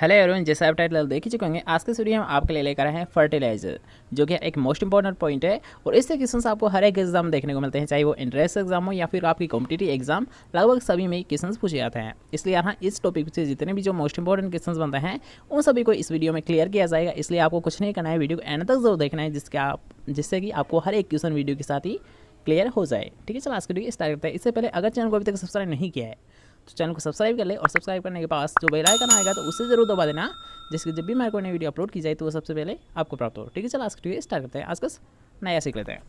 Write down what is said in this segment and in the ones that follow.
Hello everyone, जैसा आप title देख ही चुके होंगे, आज के वीडियो में आपके लिए लेकर आए हैं फर्टिलाइजर, जो कि एक मोस्ट इंपॉर्टेंट पॉइंट है। और इससे क्वेश्चंस आपको हर एक एग्जाम देखने को मिलते हैं, चाहे वो इंट्रेंस एग्जाम हो या फिर आपकी कॉम्पिटिटिव एग्जाम, लगभग सभी में क्वेश्चंस पूछे जाते हैं। इसलिए यहाँ इस टॉपिक से जितने भी जो मोस्ट इंपॉर्टेंट क्वेश्चंस बनते हैं उन सभी को इस वीडियो में क्लियर किया जाएगा। इसलिए आपको कुछ नहीं करना है, वीडियो को एंड तक जरूर देखना है, जिससे कि आपको हर एक क्वेश्चन वीडियो के साथ ही क्लियर हो जाए। ठीक है, चलो आज के वीडियो स्टार्ट करते हैं। इससे पहले अगर चैनल को अभी तक सब्सक्राइब नहीं किया है तो चैनल को सब्सक्राइब कर ले, और सब्सक्राइब करने के पास जो बेल आइकन आएगा तो उससे जरूर दबा देना, जिसकी जब भी मैं कोई नई वीडियो अपलोड की जाए तो वो सबसे पहले आपको प्राप्त हो। ठीक है, चलो आज की वीडियो स्टार्ट करते हैं। आज का नया सीख लेते हैं।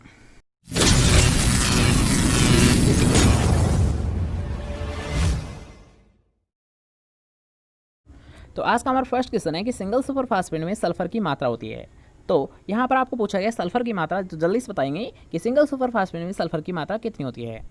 तो आज का हमारा फर्स्ट क्वेश्चन है कि सिंगल सुपर फास्फेट में सल्फर की मात्रा होती है। तो यहाँ पर आपको पूछा गया सल्फर की मात्रा, तो जल्दी से बताएंगे कि सिंगल सुपर फास्फेट में सल्फर की मात्रा कितनी होती है।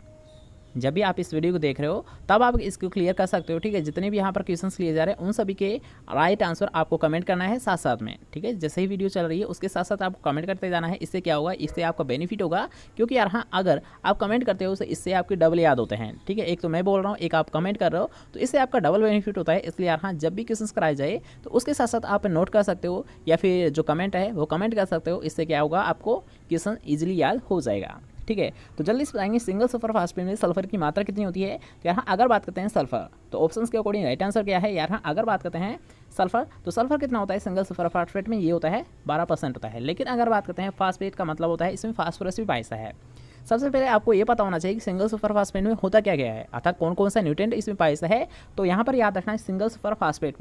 जब भी आप इस वीडियो को देख रहे हो तब आप इसको क्लियर कर सकते हो। ठीक है, जितने भी यहाँ पर क्वेश्चंस लिए जा रहे हैं उन सभी के राइट आंसर आपको कमेंट करना है साथ साथ में। ठीक है, जैसे ही वीडियो चल रही है उसके साथ साथ आपको कमेंट करते जाना है। इससे क्या होगा, इससे आपका बेनिफिट होगा, क्योंकि यार हाँ, अगर आप कमेंट करते हो तो इससे आपके डबल याद होते हैं। ठीक है, एक तो मैं बोल रहा हूँ, एक आप कमेंट कर रहे हो, तो इससे आपका डबल बेनिफिट होता है। इसलिए यार हाँ, जब भी क्वेश्चंस कराए जाए तो उसके साथ साथ आप नोट कर सकते हो, या फिर जो कमेंट है वो कमेंट कर सकते हो। इससे क्या होगा, आपको क्वेश्चन ईजिली याद हो जाएगा। ठीक है, तो जल्दी से बताएंगे सिंगल सुपर फास्फेट में सल्फर की मात्रा कितनी होती है। तो यहाँ अगर बात करते हैं सल्फर, तो ऑप्शंस के अकॉर्डिंग राइट आंसर क्या है। यहाँ अगर बात करते हैं सल्फर, तो सल्फर कितना होता है सिंगल सुपर फास्फेट में, ये होता है 12% होता है। लेकिन अगर बात करते हैं फास्फेट का मतलब होता है इसमें फास्फोरस भी पाया है। सबसे पहले आपको ये पता होना चाहिए कि सिंगल सुपर फास्फेट में होता क्या क्या है, अर्थात कौन कौन सा न्यूट्रिएंट इसमें पाया है। तो यहाँ पर याद रखना है सिंगल सुपर फास्फेट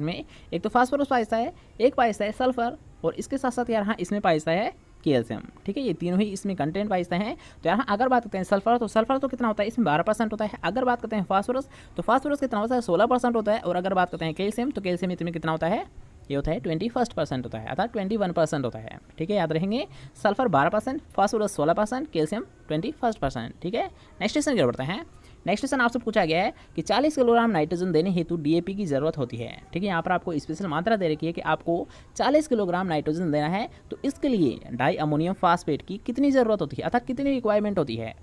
में एक तो फास्फोरस पाया है, एक पाया है सल्फर, और इसके साथ साथ यहाँ इसमें पाया है कैल्शियम। ठीक है, ये तीनों ही इसमें कंटेंट पाइते हैं। तो यहाँ अगर बात करते हैं सल्फर तो कितना होता है इसमें 12% होता है। अगर बात करते हैं फास्फोरस, तो फास्फोरस कितना होता है 16% होता है। और अगर बात करते हैं कैल्शियम, तो कैल्शियम इसमें कितना होता है, ये होता है 21% होता है, अर्थात 21% होता है। ठीक है, याद रहेंगे, सल्फर 12%, फास्फोरस 16%, कैल्शियम 21%। ठीक है, नेक्स्ट क्वेश्चन की ओर बढ़ते हैं। नेक्स्ट क्वेश्चन आपसे पूछा गया है कि 40 किलोग्राम नाइट्रोजन देने हेतु डीएपी की जरूरत होती है। ठीक है, यहाँ पर आपको स्पेशल मात्रा दे रखी है कि आपको 40 किलोग्राम नाइट्रोजन देना है, तो इसके लिए डाई अमोनियम फास्फेट की कितनी ज़रूरत होती है, अर्थात कितनी रिक्वायरमेंट होती है।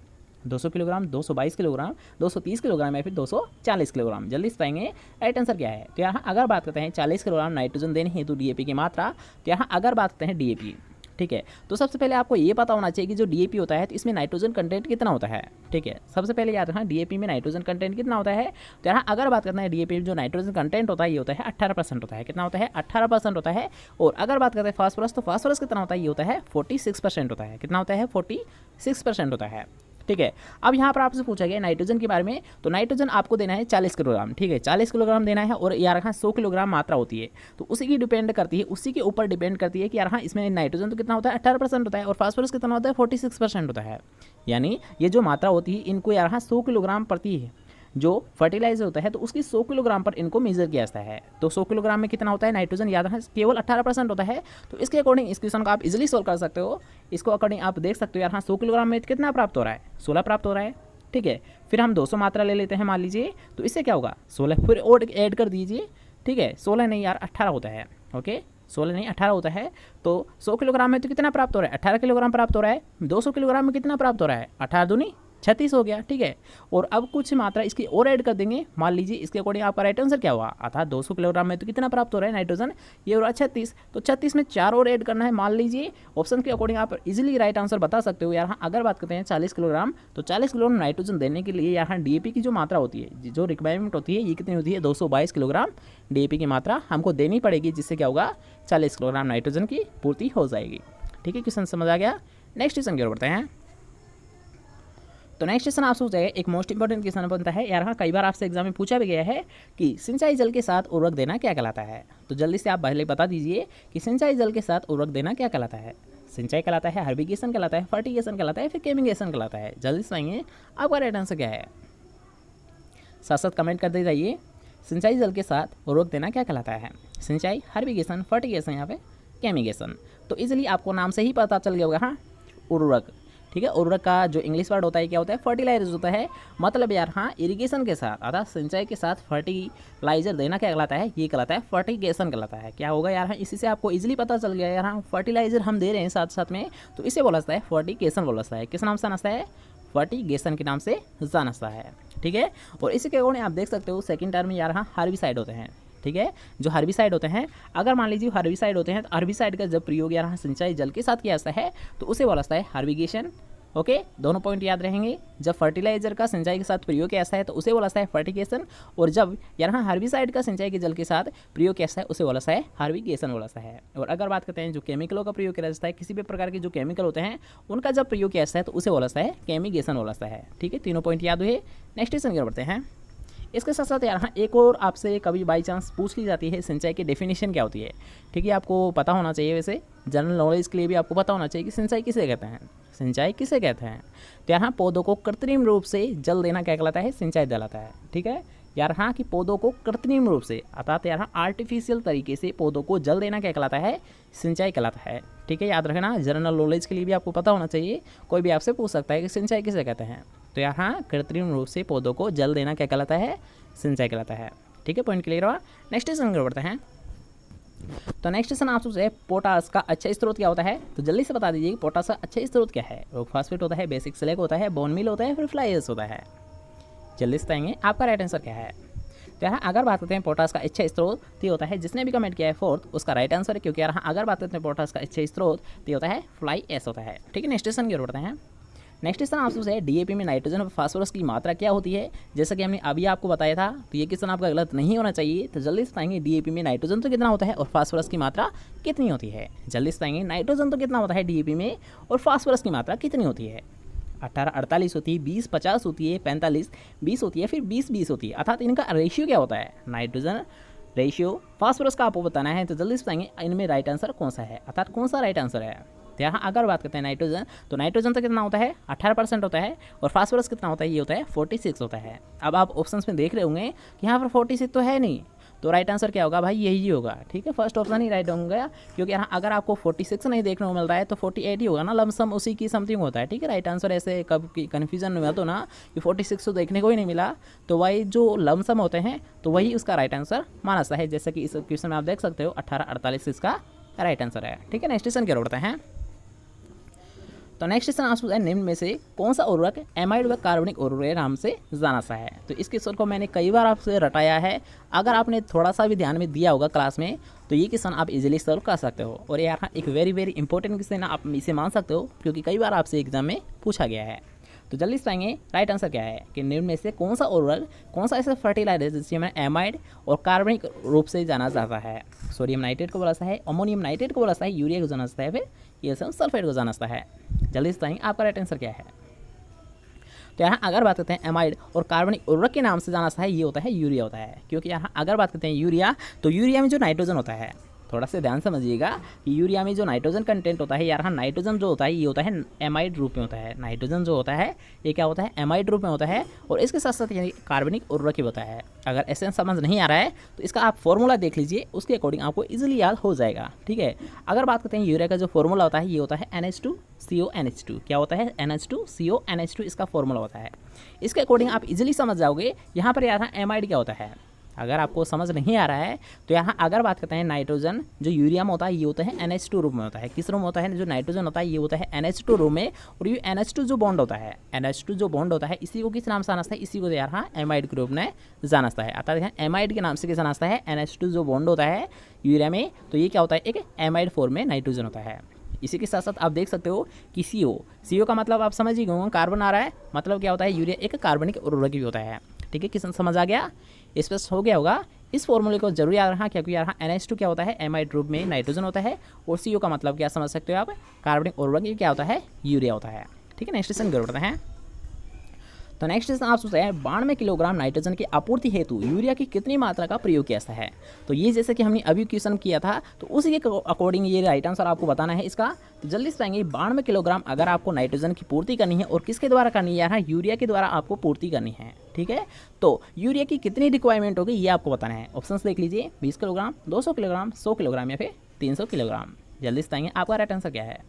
200 किलोग्राम, 222 किलोग्राम, 230 किलोग्राम या फिर 240 किलोग्राम। जल्दी से बताएंगे राइट आंसर क्या है। तो यहाँ अगर बात करते हैं 40 किलोग्राम नाइट्रोजन देने हेतु डीएपी की मात्रा, तो यहाँ अगर बात करते हैं डीएपी, ठीक है, तो सबसे पहले आपको ये पता होना चाहिए कि जो डीएपी होता है तो इसमें नाइट्रोजन कंटेंट कितना होता है। ठीक है, सबसे पहले याद रखना डीएपी में नाइट्रोजन कंटेंट कितना होता है। तो यहाँ अगर बात करना है डीएपी में जो नाइट्रोजन कंटेंट होता है ये होता है 18% होता है। कितना होता है, 18% होता है। और अगर बात करते हैं फास्फोरस, तो फास्फोरस कितना होता है, ये होता है 46% होता है। कितना होता है, 46% होता है। ठीक है, अब यहाँ पर आपसे पूछा गया नाइट्रोजन के बारे में, तो नाइट्रोजन आपको देना है 40 किलोग्राम। ठीक है, 40 किलोग्राम देना है, और यार हाँ 100 किलोग्राम मात्रा होती है, तो उसी की डिपेंड करती है, उसी के ऊपर डिपेंड करती है कि यार हाँ इसमें नाइट्रोजन तो कितना होता है 18% होता है, और फास्फोरस कितना होता है 46% होता है। यानी ये जो मात्रा होती है इनको यार हाँ 100 किलोग्राम प्रति जो फर्टिलाइजर होता है तो उसकी 100 किलोग्राम पर इनको मेजर किया जाता है। तो 100 किलोग्राम में कितना होता है नाइट्रोजन, याद है केवल 18% होता है। तो इसके अकॉर्डिंग इस क्वेश्चन को आप इजीली सोल्व कर सकते हो। इसको अकॉर्डिंग आप देख सकते हो यार हाँ 100 किलोग्राम में कितना प्राप्त हो रहा है, 16 प्राप्त हो रहा है। ठीक है, फिर हम 200 मात्रा ले लेते हैं मान लीजिए, तो इससे क्या होगा 16 फिर और ऐड कर दीजिए। ठीक है, 16 नहीं यार 18 होता है। ओके, 16 नहीं 18 होता है। तो 100 किलोग्राम में तो कितना प्राप्त हो रहा है, 18 किलोग्राम प्राप्त हो रहा है। 200 किलोग्राम में कितना प्राप्त हो रहा है, 18 दूनी 36 हो गया। ठीक है, और अब कुछ मात्रा इसकी और ऐड कर देंगे, मान लीजिए इसके अकॉर्डिंग आपका राइट आंसर क्या हुआ, अर्थात 200 किलोग्राम में तो कितना प्राप्त हो रहा है नाइट्रोजन, ये हो रहा है 36। तो 36 में 4 और ऐड करना है मान लीजिए। ऑप्शन के अकॉर्डिंग आप इजीली राइट आंसर बता सकते हो। यहाँ अगर बात करते हैं 40 किलोग्राम, तो 40 किलोग्राम नाइट्रोजन देने के लिए यहाँ डीएपी की जो मात्रा होती है, जो रिक्वायरमेंट होती है, ये कितनी होती है 222 किलोग्राम डीएपी की मात्रा हमको देनी पड़ेगी, जिससे क्या होगा 40 किलोग्राम नाइट्रोजन की पूर्ति हो जाएगी। ठीक है, क्वेश्चन समझ आ गया। नेक्स्ट क्वेश्चन की ओर बढ़ते हैं। तो नेक्स्ट क्वेश्चन आपसे पूछा है, एक मोस्ट इंपॉर्टेंट क्वेश्चन बनता है यार हाँ, कई बार आपसे एग्जाम में पूछा भी गया है कि सिंचाई जल के साथ उर्वरक देना क्या कहलाता है। तो जल्दी से आप पहले बता दीजिए कि सिंचाई जल के साथ उर्वरक देना क्या कहलाता है। सिंचाई कहलाता है, हर्बिगेशन कहलाता है, फर्टिगेशन कहलाता है, फिर केमिगेशन कहलाता है। जल्दी से आएंगे आपका राइट आंसर क्या है, साथ साथ कमेंट करते जाइए। सिंचाई जल के साथ उर्वरक देना क्या कहलाता है, सिंचाई, हर्बिगेशन, फर्टिगेशन या फिर केमिगेशन। तो इजीली आपको नाम से ही पता चल गया होगा, हाँ उर्वरक। ठीक है, उर्वरक का जो इंग्लिश वर्ड होता है क्या होता है, फर्टिलाइजर होता है। मतलब यार हाँ इरिगेशन के साथ अर्थात सिंचाई के साथ फर्टिलाइजर देना क्या कहलाता है, ये कहलाता है फर्टिगेशन कहलाता है। क्या होगा यार हाँ, इसी से आपको इजीली पता चल गया यार हाँ फर्टिलाइजर हम दे रहे हैं साथ साथ में, तो इसे बोला जाता है फर्टिगेशन बोला जाता है। किस नाम से नाता है, फर्टिगेशन के नाम से जाना जाता है। ठीक है, और इसी के अकॉर्डिंग आप देख सकते हो सेकंड टर्म में यहाँ हर्बिसाइड होते हैं। ठीक है, जो हर्बिसाइड होते हैं, अगर मान लीजिए हर्बिसाइड होते हैं तो हर्बिसाइड का जब प्रयोग यहाँ सिंचाई जल के साथ किया जाता है तो उसे बोला जाता है हर्बिगेशन। ओके, दोनों पॉइंट याद रहेंगे। जब फर्टिलाइजर का सिंचाई के साथ प्रयोग किया जाता है तो उसे बोला जाता है फर्टिगेशन, और जब यहाँ हर्बिसाइड का सिंचाई के जल के साथ प्रयोग किया जाता है उसे बोला जाता है हर्बिगेशन बोला जाता है। और अगर बात करते हैं जो केमिकलों का प्रयोग किया जाता है, किसी भी प्रकार के जो केमिकल होते हैं उनका जब प्रयोग किया जाता है तो उसे बोला जाता है केमिगेशन बोला जाता है। ठीक है, तीनों पॉइंट याद हुए। नेक्स्ट क्वेश्चन की ओर बढ़ते हैं। इसके साथ साथ यहाँ एक और आपसे कभी बाई चांस पूछ ली जाती है सिंचाई की डेफिनेशन क्या होती है। ठीक है, आपको पता होना चाहिए, वैसे जनरल नॉलेज के लिए भी आपको पता होना चाहिए कि सिंचाई किसे कहते हैं। सिंचाई किसे कहते हैं? तो यहाँ पौधों को कृत्रिम रूप से जल देना क्या कहलाता है? सिंचाई कहलाता है। ठीक है, यहाँ की पौधों को कृत्रिम रूप से अर्थात यहाँ आर्टिफिशियल तरीके से पौधों को जल देना क्या कहलाता है? सिंचाई कहलाता है। ठीक है, याद रखना, जनरल नॉलेज के लिए भी आपको पता होना चाहिए। कोई भी आपसे पूछ सकता है कि सिंचाई किसे कहते हैं, तो यहाँ कृत्रिम रूप से पौधों को जल देना क्या कहलाता है? सिंचाई कहलाता है। ठीक है, पॉइंट क्लियर हुआ। नेक्स्ट क्वेश्चन बढ़ते हैं। तो नेक्स्ट क्वेश्चन आपसे पोटास का अच्छा स्रोत क्या होता है? तो जल्दी से बता दीजिए कि पोटास का अच्छा स्रोत क्या है। रॉक फास्फेट होता है, बेसिक स्लैग होता है, बोन मील होता है, फिर फ्लाई एश होता है। जल्दी से बताएंगे आपका राइट आंसर क्या है। तो यहाँ अगर बात करते हैं पोटास का अच्छा स्रोत तो होता है, जिसने भी कमेंट किया है फोर्थ उसका राइट आंसर है, क्योंकि यहाँ अगर बात करते हैं पोटास का अच्छा स्रोत तो होता है फ्लाई एश होता है। ठीक है, नेक्स्ट क्वेश्चन की ओर बढ़ते हैं। नेक्स्ट क्वेश्चन आपसे डीएपी में नाइट्रोजन और फास्फोरस की मात्रा क्या होती है? जैसा कि हमने अभी आपको बताया था, तो ये क्वेश्चन आपका गलत नहीं होना चाहिए। तो जल्दी से बताएंगे डीएपी में नाइट्रोजन तो कितना होता है और फास्फोरस की मात्रा कितनी होती है? जल्दी से बताएंगे नाइट्रोजन तो कितना होता है डीएपी में और फास्फोरस की मात्रा कितनी होती है? 18-48 होती है, 20-50 होती है, 45-20 होती है, फिर 20-20 होती है। अर्थात इनका रेशियो क्या होता है? नाइट्रोजन रेशियो फास्फोरस का आपको बताना है। तो जल्दी से बताएंगे इनमें राइट आंसर कौन सा है, अर्थात कौन सा राइट आंसर है। तो यहाँ अगर बात करते हैं नाइट्रोजन, तो नाइट्रोजन तो कितना होता है? 18% होता है, और फास्फोरस कितना होता है? ये होता है 46 होता है। अब आप ऑप्शंस में देख रहे होंगे कि यहाँ पर 46 तो है नहीं, तो राइट आंसर क्या होगा भाई? यही होगा। ठीक है, फर्स्ट ऑप्शन ही राइट होगा, क्योंकि यहाँ अगर आपको 46 नहीं देखने को मिल रहा है तो 48 ही होगा ना, लमसम उसी की समथिंग होता है। ठीक है, राइट आंसर ऐसे कब कन्फ्यूजन में तो ना कि 46 तो देखने को ही नहीं मिला, तो वही जो लमसम होते हैं तो वही उसका राइट आंसर माना सा है। जैसे कि इस क्वेश्चन में आप देख सकते हो 18-48 इसका राइट आंसर है। ठीक है, नेक्स्ट क्वेश्चन क्या उठते हैं। तो नेक्स्ट क्वेश्चन आपसे निम्न में से कौन सा उर्वरक एमाइड व कार्बनिक उर्वरक नाम से जाना सा है? तो इस क्वेश्चन को मैंने कई बार आपसे रटाया है, अगर आपने थोड़ा सा भी ध्यान में दिया होगा क्लास में तो ये क्वेश्चन आप इजीली सॉल्व कर सकते हो। और यहाँ एक वेरी इंपॉर्टेंट क्वेश्चन आप इसे मान सकते हो, क्योंकि कई बार आपसे एग्जाम में पूछा गया है। तो जल्दी से पाएंगे राइट आंसर क्या है कि निम्न में से कौन सा उर्वरक, कौन सा ऐसा फर्टिलाइजर जिसे हमें एमाइड और कार्बनिक रूप से जाना जाता है? सोडियम नाइट्रेट को बोला जाता है, अमोनियम नाइट्रेट को बोला जाता है, यूरिया को जाना जाता है, फिर कैल्शियम सल्फेट को जाना जाता है। जल्दी से बताएंगे आपका राइट आंसर क्या है। तो यहाँ अगर बात करते हैं एमाइड और कार्बनिक उर्वरक के नाम से जाना जाता है, ये होता है यूरिया होता है। क्योंकि यहाँ अगर बात करते हैं यूरिया, तो यूरिया में जो नाइट्रोजन होता है, थोड़ा सा ध्यान समझिएगा कि यूरिया में जो नाइट्रोजन कंटेंट होता है, यहाँ नाइट्रोजन जो होता है ये होता है एमाइड रूप में होता है। नाइट्रोजन जो होता है ये क्या होता है? एमाइड रूप में होता है, और इसके साथ साथ यानी कार्बनिक उर्वरक ही होता है। अगर ऐसे समझ नहीं आ रहा है तो इसका आप फॉर्मूला देख लीजिए, उसके अकॉर्डिंग आपको इजीली याद हो जाएगा। ठीक है, अगर बात करते हैं यूरिया का जो फॉर्मूला होता है ये होता है NH2CONH2। क्या होता है? NH2CONH2 इसका फॉर्मूला होता है। इसके अकॉर्डिंग आप इजीली समझ जाओगे। यहाँ पर यहाँ एमाइड क्या होता है, अगर आपको समझ नहीं आ रहा है तो यहाँ अगर बात करते हैं नाइट्रोजन जो यूरिया में होता है ये होता है NH2 रूप में होता है। किस रूप में होता है? जो नाइट्रोजन होता है ये होता है NH2 रूप में, और ये NH2 जो बॉन्ड होता है, NH2 जो बॉन्ड होता है इसी को किस नाम से जाना है? इसी को यहाँ एमाइड के रूप में जाना है। अर्थात यहाँ एमाइड के नाम से किस जाना है? NH2 जो बॉन्ड होता है यूरिया में, तो ये क्या होता है? एक एमाइड फॉर्म में नाइट्रोजन होता है। इसी के साथ साथ आप देख सकते हो कि CO का मतलब आप समझ ही गए, कार्बन आ रहा है, मतलब क्या होता है? यूरिया एक कार्बनिक उर्वरक भी होता है। ठीक है, किस समझ आ गया? स्पष्ट हो गया होगा। इस फॉर्मूले को जरूर याद रखना, क्योंकि यहाँ NH2 क्या होता है? एमाइड रूप में नाइट्रोजन होता है, और CO का मतलब क्या समझ सकते हो आप? कार्बनिक उर्वरक क्या होता है? यूरिया होता है। ठीक है, नेक्स्ट क्वेश्चन करते हैं। तो नेक्स्ट क्वेश्चन आप सोचते हैं 92 किलोग्राम नाइट्रोजन की आपूर्ति हेतु यूरिया की कितनी मात्रा का प्रयोग किया जाता है? तो ये जैसे कि हमने अभी क्वेश्चन किया था, तो उसी के अकॉर्डिंग ये राइट आंसर आपको बताना है इसका। तो जल्दी से पाएंगे 92 किलोग्राम अगर आपको नाइट्रोजन की पूर्ति करनी है, और किसके द्वारा करनी है? यहाँ यूरिया के द्वारा आपको पूर्ति करनी है। ठीक है, तो यूरिया की कितनी रिक्वायरमेंट होगी ये आपको बताना है। ऑप्शन देख लीजिए, 20 किलोग्राम, 200 किलोग्राम, 100 किलोग्राम या फिर 300 किलोग्राम। जल्दी से बताएंगे आपका राइट आंसर क्या है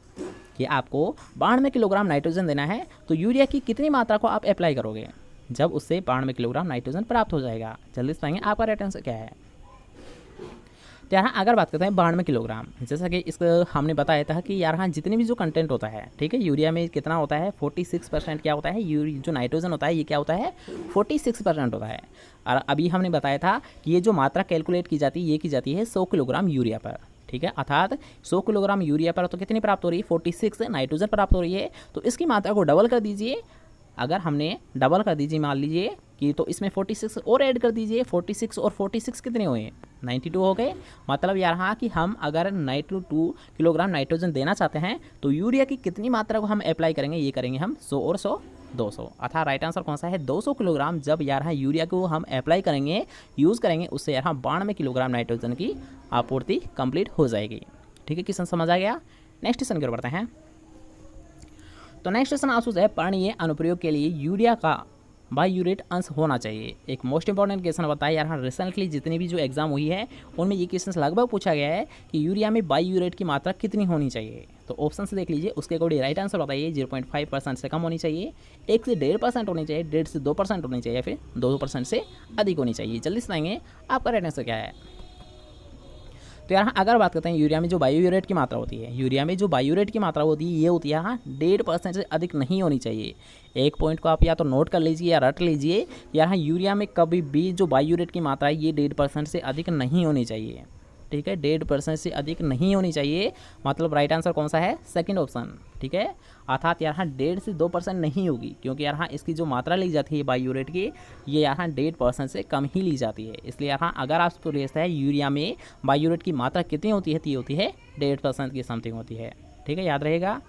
कि आपको 92 किलोग्राम नाइट्रोजन देना है, तो यूरिया की कितनी मात्रा को आप अप्लाई करोगे जब उससे 92 किलोग्राम नाइट्रोजन प्राप्त हो जाएगा? जल्दी से बताएंगे आपका राइट आंसर क्या है। तो यहाँ अगर बात करते हैं 92 किलोग्राम, जैसा कि इसका हमने बताया था कि यहाँ जितने भी जो कंटेंट होता है, ठीक है, यूरिया में कितना होता है 46% क्या होता है, जो नाइट्रोजन होता है ये क्या होता है 46% होता है। और अभी हमने बताया था कि ये जो मात्रा कैलकुलेट की जाती है ये की जाती है 100 किलोग्राम यूरिया पर, ठीक है, अर्थात 100 किलोग्राम यूरिया पर तो कितनी प्राप्त हो रही है 46 नाइट्रोजन प्राप्त हो रही है। तो इसकी मात्रा को डबल कर दीजिए, अगर हमने डबल कर दीजिए मान लीजिए कि तो इसमें 46 और ऐड कर दीजिए, 46 और 46 कितने हुए 92 हो गए। मतलब यहाँ कि हम अगर 92 किलोग्राम नाइट्रोजन देना चाहते हैं तो यूरिया की कितनी मात्रा को हम अप्लाई करेंगे, ये करेंगे हम 100 और 100 200, अर्थात राइट आंसर कौन सा है 200 किलोग्राम। जब यहाँ यूरिया को हम अप्लाई करेंगे यूज़ करेंगे उससे यहाँ 92 किलोग्राम नाइट्रोजन की आपूर्ति कंप्लीट हो जाएगी। ठीक है, क्वेश्चन समझ आ गया। नेक्स्ट क्वेश्चन की ओर बढ़ते हैं। तो नेक्स्ट क्वेश्चन आपसे है पर्णीय अनुप्रयोग के लिए यूरिया का बायूरेट अंश होना चाहिए। एक मोस्ट इंपॉर्टेंट क्वेश्चन बताया यहाँ रिसेंटली जितनी भी जो एग्जाम हुई है उनमें ये क्वेश्चन लगभग पूछा गया है कि यूरिया में बायूरेट की मात्रा कितनी होनी चाहिए। तो ऑप्शन से देख लीजिए, उसके अकॉर्डिंग राइट आंसर बताइए। 0.5% से कम होनी चाहिए, 1 से 1.5% होनी चाहिए, 1.5 से 2% होनी चाहिए, फिर 2% से अधिक होनी चाहिए। जल्दी से बताएंगे आपका राइट आंसर क्या है। तो यहाँ अगर बात करते हैं यूरिया में जो बायूरेट की मात्रा होती है, यूरिया में जो बायूरेट की मात्रा होती है ये होती है यहाँ 1.5% से अधिक नहीं होनी चाहिए। एक पॉइंट को आप या तो नोट कर लीजिए या रट लीजिए, यहाँ यूरिया में कभी भी जो बायूरेट की मात्रा है ये 1.5% से अधिक नहीं होनी चाहिए। ठीक है, 1.5% से अधिक नहीं होनी चाहिए। मतलब राइट आंसर कौन सा है, सेकंड ऑप्शन। ठीक है, अर्थात यहाँ 1.5 से 2% नहीं होगी, क्योंकि यहाँ इसकी जो मात्रा ली जाती है बायूरेट की ये यहाँ 1.5% से कम ही ली जाती है। इसलिए यहाँ अगर आपको पूछता है यूरिया में बायूरेट की मात्रा कितनी होती है तो ये होती है 1.5% की समथिंग होती है। ठीक है, याद रहेगा।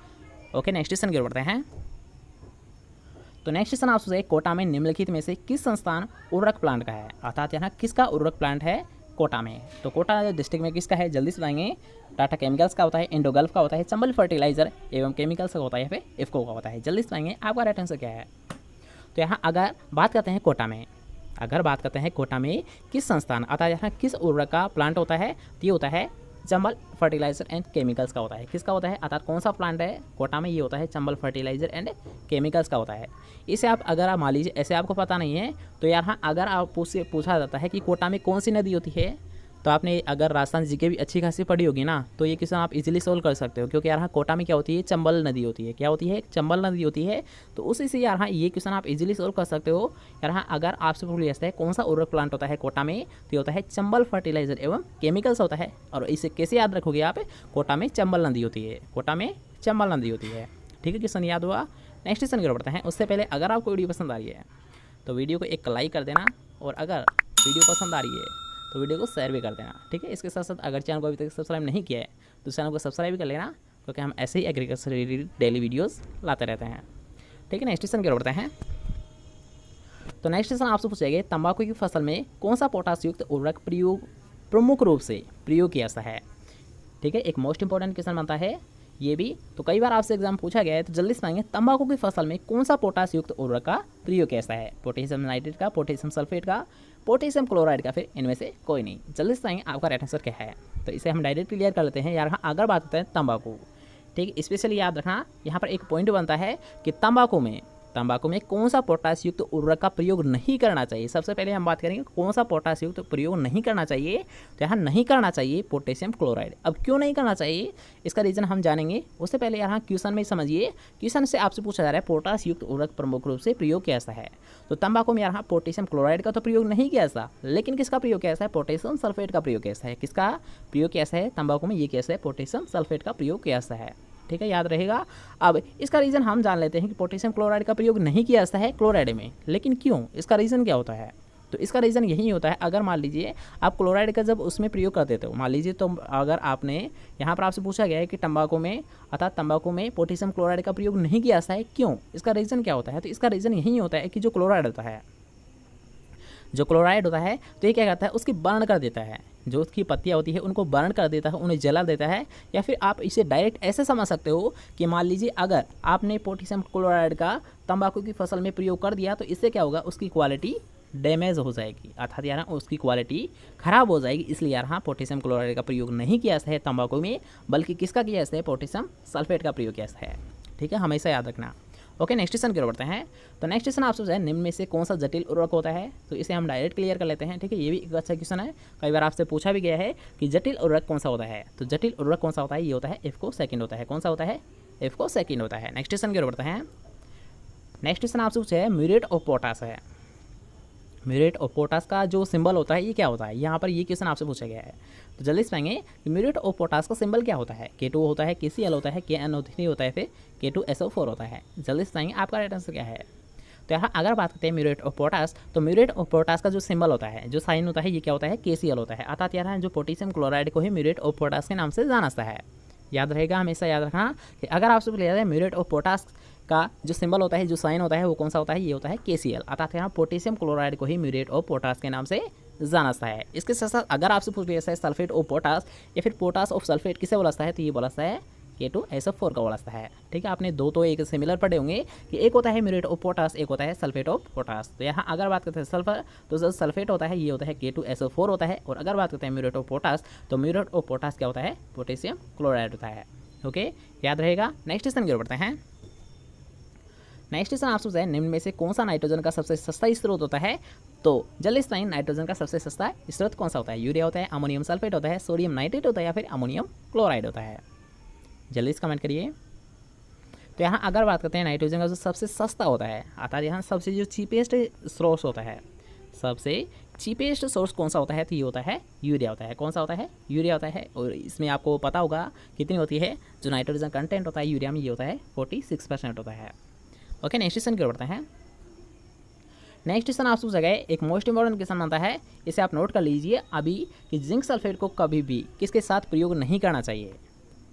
ओके, नेक्स्ट क्वेश्चन की ओर बढ़ते हैं। तो नेक्स्ट क्वेश्चन आपसे कोटा में निम्नलिखित में से किस संस्थान उर्वरक प्लांट का है, अर्थात यहाँ किसका उर्वरक प्लांट है कोटा में। तो कोटा डिस्ट्रिक्ट में किसका है, जल्दी से बताएंगे। टाटा केमिकल्स का होता है, इंडोगल्फ का होता है, चंबल फर्टिलाइजर एवं केमिकल्स का होता है, फिर इफको का होता है। जल्दी से बताएंगे आपका राइट आंसर क्या है। तो यहाँ अगर बात करते हैं कोटा में, अगर बात करते हैं कोटा में किस संस्थान अर्थात यहाँ किस उर्वरक का प्लांट होता है तो ये होता है चंबल फर्टिलाइजर एंड केमिकल्स का होता है। किसका होता है अर्थात कौन सा प्लांट है कोटा में, ये होता है चंबल फर्टिलाइजर एंड केमिकल्स का होता है। इसे आप अगर आप मान लीजिए ऐसे आपको पता नहीं है तो यहाँ अगर आप उससे पूछा जाता है कि कोटा में कौन सी नदी होती है, तो आपने अगर राजस्थान जीके भी अच्छी खासी पढ़ी होगी ना तो ये क्वेश्चन आप इजीली सोल्व कर सकते हो, क्योंकि यहाँ कोटा में क्या होती है चंबल नदी होती है। क्या होती है, चंबल नदी होती है। तो उसी से यहाँ ये क्वेश्चन आप इजीली सोल्व कर सकते हो। यहाँ अगर आपसे पूछ लिया है कौन सा उर्वरक प्लांट होता है कोटा में तो ये होता है चंबल फर्टिलाइजर एवं केमिकल्स होता है। और इसे कैसे याद रखोगे आप, कोटा में चंबल नदी होती है, कोटा में चंबल नदी होती है। ठीक है, क्वेश्चन याद हुआ। नेक्स्ट क्वेश्चन की ओर बढ़ते हैं। उससे पहले अगर आपको वीडियो पसंद आ रही है तो वीडियो को एक लाइक कर देना, और अगर वीडियो पसंद आ रही है तो वीडियो को शेयर भी कर देना। ठीक है, इसके साथ साथ अगर चैनल को अभी तक सब्सक्राइब नहीं किया है तो चैनल को सब्सक्राइब भी कर लेना, क्योंकि हम ऐसे ही एग्रीकल्चर रिलेटेड डेली वीडियोस लाते रहते हैं। ठीक है, नेक्स्ट क्वेश्चन की ओर बढ़ते हैं। तो नेक्स्ट क्वेश्चन आपसे पूछेगा तंबाकू की फसल में कौन सा पोटास युक्त उर्वरक प्रमुख रूप से प्रयोग किया जाता है। ठीक है, एक मोस्ट इंपॉर्टेंट क्वेश्चन बनता है ये भी। तो कई बार आपसे एग्जाम पूछा गया है, तो जल्दी से तंबाकू की फसल में कौन सा पोटास युक्त उर्वरक का प्रयोग कैसा है, पोटेशियम नाइट्रेट का, पोटेशियम सल्फेट का, पोटेशियम क्लोराइड का, फिर इनमें से कोई नहीं। जल्दी से आपका राइट आंसर क्या है। तो इसे हम डायरेक्ट क्लियर कर लेते हैं। यार अगर बात करते हैं तंबाकू, ठीक, स्पेशली याद रखना यहाँ पर एक पॉइंट बनता है कि तंबाकू में कौन सा पोटास युक्त उर्वरक का प्रयोग नहीं करना चाहिए। सबसे पहले हम बात करेंगे कौन सा पोटास युक्त प्रयोग नहीं करना चाहिए। तो यहाँ नहीं करना चाहिए पोटेशियम क्लोराइड। अब क्यों नहीं करना चाहिए इसका रीज़न हम जानेंगे। उससे पहले यहाँ क्वेश्चन में समझिए, क्वेश्चन से आपसे पूछा जा रहा है पोटास युक्त उर्वरक प्रमुख रूप से प्रयोग किया जाता है। तो तंबाकू में यहाँ पोटेशियम क्लोराइड का तो प्रयोग नहीं किया जाता, लेकिन किसका प्रयोग किया जाता है, पोटेशियम सल्फेट का प्रयोग किया जाता है। किसका प्रयोग किया जाता है तंबाकू में, ये कैसा है पोटेशियम सल्फेट का प्रयोग किया जाता है। ठीक है, याद रहेगा। अब इसका रीज़न हम जान लेते हैं कि पोटेशियम क्लोराइड का प्रयोग नहीं किया जाता है क्लोराइड में, लेकिन क्यों, इसका रीज़न क्या होता है। तो इसका रीज़न यही होता है, अगर मान लीजिए आप क्लोराइड का जब उसमें प्रयोग कर देते हो, मान लीजिए तो अगर आपने यहाँ पर आपसे पूछा गया है कि तंबाकू में अर्थात तंबाकू में पोटेशियम क्लोराइड का प्रयोग नहीं किया जाता है, क्यों, इसका रीज़न क्या होता है। तो इसका रीज़न यही होता है कि जो क्लोराइड होता है तो ये क्या करता है उसकी बर्न कर देता है। जो उसकी पत्तियाँ होती है उनको बर्न कर देता है, उन्हें जला देता है। या फिर आप इसे डायरेक्ट ऐसे समझ सकते हो कि मान लीजिए अगर आपने पोटेशियम क्लोराइड का तंबाकू की फसल में प्रयोग कर दिया तो इससे क्या होगा, उसकी क्वालिटी डैमेज हो जाएगी, अर्थात यार उसकी क्वालिटी खराब हो जाएगी। इसलिए यार पोटेशियम क्लोराइड का प्रयोग नहीं किया जाता है तंबाकू में, बल्कि किसका किया जाता है, पोटेशियम सल्फेट का प्रयोग किया जाता है। ठीक है, हमेशा याद रखना। ओके, नेक्स्ट क्वेश्चन की ओर बढ़ते हैं। तो नेक्स्ट क्वेश्चन आपसे है निम्न में से कौन सा जटिल उर्वरक होता है, तो इसे हम डायरेक्ट क्लियर कर लेते हैं। ठीक है, ये भी एक अच्छा क्वेश्चन है, कई बार आपसे पूछा भी गया है कि जटिल उर्वरक कौन सा होता है। तो जटिल उर्वरक कौन सा होता है, ये होता है इफ्को सेकंड होता है। कौन सा होता है, इफ्को सेकंड होता है। नेक्स्ट क्वेश्चन की ओर बढ़ते हैं। नेक्स्ट क्वेश्चन आपसे पूछा है म्यूरेट ऑफ पोटास है। म्यूरेट ऑफ पोटास का जो सिंबल होता है ये क्या होता है, यहाँ पर ये क्वेश्चन आपसे पूछा गया है। तो जल्दी से पाएंगे कि म्यूरेट ऑफ पोटास का सिंबल क्या होता है। K2 होता है, KCl होता है, KNO3 होता है, फिर K2SO4 होता है। जल्दी से पाएंगे आपका राइट आंसर क्या है। तो यहाँ अगर बात करते हैं म्यूरेट ऑफ पोटास, तो म्यूरेट ऑफ पोटास का जो सिंबल होता है, जो साइन होता है, ये क्या होता है, KCl होता है। अर्थात यहाँ जो पोटेशियम क्लोराइड को ही म्यूरेट ऑफ पोटास के नाम से जाना जाता है। याद रहेगा, हमेशा याद रखना कि अगर आपसे पूछा जाए म्यूरेट ऑफ पोटास का जो सिंबल होता है, जो साइन होता है, वो कौन सा होता है, ये होता है KCl। अर्थात यहाँ पोटेशियम क्लोराइड को ही म्यूरेट ऑफ पोटास के नाम से जाना जाता है। इसके साथ साथ अगर आपसे पूछ लिया है सल्फेट ऑफ पोटास या फिर पोटास ऑफ सल्फेट किसे बोला जाता है, तो ये बोला जाता है K2SO4 का बोला जाता है। ठीक है, आपने दो तो एक सिमिलर पढ़े होंगे कि एक होता है म्यूरेट ऑफ पोटास, एक होता है सल्फेट ऑफ पोटास। तो यहाँ अगर बात करते हैं सल्फर, तो जो सल्फेट होता है ये होता है K2SO4 होता है। और अगर बात करते हैं म्यूरेट ऑफ पोटास, तो म्यूरेट ऑफ पोटास क्या होता है, पोटेशियम क्लोराइड होता है। ओके, याद रहेगा। नेक्स्ट क्वेश्चन की ओर बढ़ते हैं। नेक्स्ट क्वेश्चन आपसे पूछा है निम्न में से कौन सा नाइट्रोजन का सबसे सस्ता स्रोत होता है। तो जल्दी से नाइट्रोजन का सबसे सस्ता स्रोत कौन सा होता है, यूरिया होता है, अमोनियम सल्फेट होता है, सोडियम नाइट्रेट होता है, या फिर अमोनियम क्लोराइड होता है। जल्दी से कमेंट करिए। तो यहाँ अगर बात करते हैं नाइट्रोजन का जो सबसे सस्ता होता है, अर्थात यहाँ सबसे जो चीपेस्ट सोर्स होता है, सबसे चीपेस्ट सोर्स कौन सा होता है, तो ये होता है यूरिया होता है। कौन सा होता है, यूरिया होता है। और इसमें आपको पता होगा कितनी होती है जो नाइट्रोजन कंटेंट होता है यूरिया में, ये होता है 46% होता है। ओके, नेक्स्ट क्वेश्चन की ओर बढ़ते हैं। नेक्स्ट क्वेश्चन आपसे पूछा गया एक मोस्ट इंपॉर्टेंट क्वेश्चन आता है, इसे आप नोट कर लीजिए अभी कि जिंक सल्फेट को कभी भी किसके साथ प्रयोग नहीं करना चाहिए।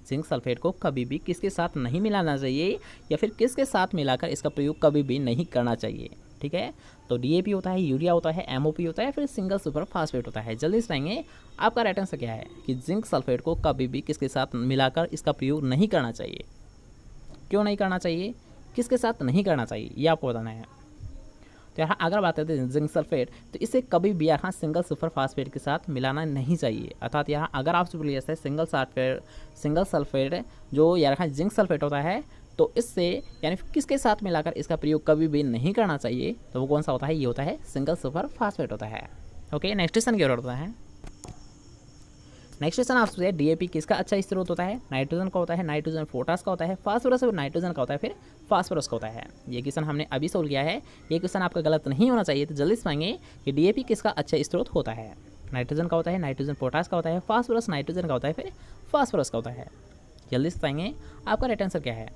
जिंक सल्फेट को कभी भी किसके साथ नहीं मिलाना चाहिए, या फिर किसके साथ मिलाकर इसका प्रयोग कभी भी नहीं करना चाहिए। ठीक है, तो DAP होता है, यूरिया होता है, MOP होता है, फिर सिंगल सुपर फास्फेट होता है। जल्दी से बताएंगे आपका राइट आंसर क्या है कि जिंक सल्फेट को कभी भी किसके साथ मिलाकर इसका प्रयोग नहीं करना चाहिए। क्यों नहीं करना चाहिए, किसके साथ नहीं करना चाहिए, ये आपको बताना है। तो यहाँ अगर बात करते हैं जिंक सल्फेट, तो इसे कभी भी यहाँ सिंगल सुपर फास्फेट के साथ मिलाना नहीं चाहिए। अर्थात यहाँ अगर आपसे बोलिए जैसे सिंगल सल्फेट जो यहाँ जिंक सल्फेट होता है, तो इससे यानी किसके साथ मिलाकर इसका प्रयोग कभी भी नहीं करना चाहिए, तो वो कौन सा होता है, ये होता है सिंगल सुपर फास्फेट होता है। ओके, नेक्स्ट क्वेश्चन की ओर होता है। नेक्स्ट क्वेश्चन आपसे DAP किसका अच्छा स्रोत होता है, नाइट्रोजन का होता है, नाइट्रोजन पोटास का होता है, फास्फोरस और नाइट्रोजन का होता है, फिर फास्फोरस का होता है। ये क्वेश्चन हमने अभी सोल्व किया है, ये क्वेश्चन आपका गलत नहीं होना चाहिए। तो जल्दी से पाएंगे कि DAP किसका अच्छा स्रोत होता है, नाइट्रोजन का होता है, नाइट्रोजन पोटास का होता है, फास्फोरस नाइट्रोजन का होता है, फिर फास्फोरस का होता है। जल्दी से पाएंगे आपका राइट आंसर क्या है।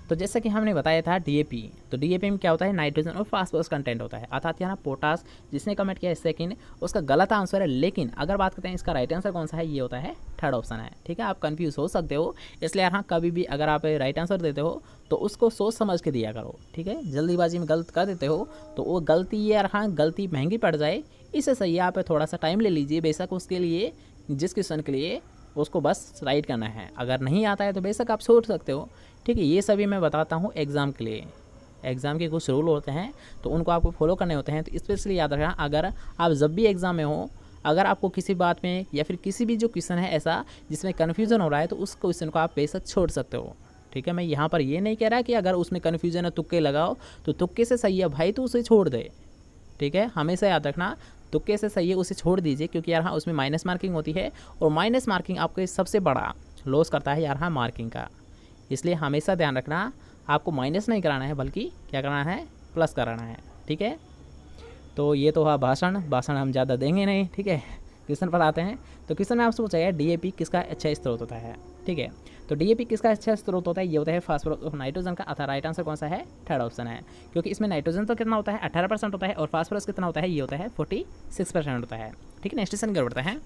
तो जैसा कि हमने बताया था DAP, तो DAP में क्या होता है, नाइट्रोजन और फास्फोरस कंटेंट होता है। अर्थात यहाँ पोटास जिसने कमेंट किया सेकंड, उसका गलत आंसर है। लेकिन अगर बात करते हैं इसका राइट आंसर कौन सा है, ये होता है थर्ड ऑप्शन है। ठीक है, आप कंफ्यूज हो सकते हो, इसलिए यहाँ कभी भी अगर आप राइट आंसर देते हो तो उसको सोच समझ के दिया करो। ठीक है, जल्दीबाजी में गलत कर देते हो तो वो गलती यहाँ गलती महंगी पड़ जाए, इससे सही है आप थोड़ा सा टाइम ले लीजिए। बेशक उसके लिए जिस क्वेश्चन के लिए उसको बस राइट करना है, अगर नहीं आता है तो बेशक आप छोड़ सकते हो। ठीक है, ये सभी मैं बताता हूँ एग्ज़ाम के लिए। एग्ज़ाम के कुछ रूल होते हैं तो उनको आपको फॉलो करने होते हैं। तो स्पेशली याद रखना, अगर आप जब भी एग्ज़ाम में हो, अगर आपको किसी बात में या फिर किसी भी जो क्वेश्चन है ऐसा जिसमें कन्फ्यूज़न हो रहा है, तो उस क्वेश्चन को आप बेशक छोड़ सकते हो। ठीक है, मैं यहाँ पर ये नहीं कह रहा कि अगर उसमें कन्फ्यूज़न है तुक्के लगाओ, तो तुक्के से सही है भाई तो उसे छोड़ दे। ठीक है, हमेशा याद रखना तुक्के से सही है उसे छोड़ दीजिए, क्योंकि यार हाँ उसमें माइनस मार्किंग होती है और माइनस मार्किंग आपके सबसे बड़ा लॉस करता है यार हाँ मार्किंग का। इसलिए हमेशा ध्यान रखना, आपको माइनस नहीं कराना है बल्कि क्या कराना है, प्लस कराना है। ठीक है, तो ये तो भाषण हम ज़्यादा देंगे नहीं। ठीक है, क्वेश्चन पर आते हैं। तो क्वेश्चन में आपसे पूछा है DAP किसका अच्छा स्रोत होता है। ठीक है, तो DAP किसका अच्छा स्रोत होता है, ये होता है फास्फोरस और नाइट्रोजन का। अर्थात राइट आंसर कौन सा है, थर्ड ऑप्शन है, क्योंकि इसमें नाइट्रोजन तो कितना होता है 18% होता है और फास्फोरस कितना होता है, ये होता है 46% होता है। ठीक है, नेक्स्ट क्वेश्चन की ओर बढ़ते हैं।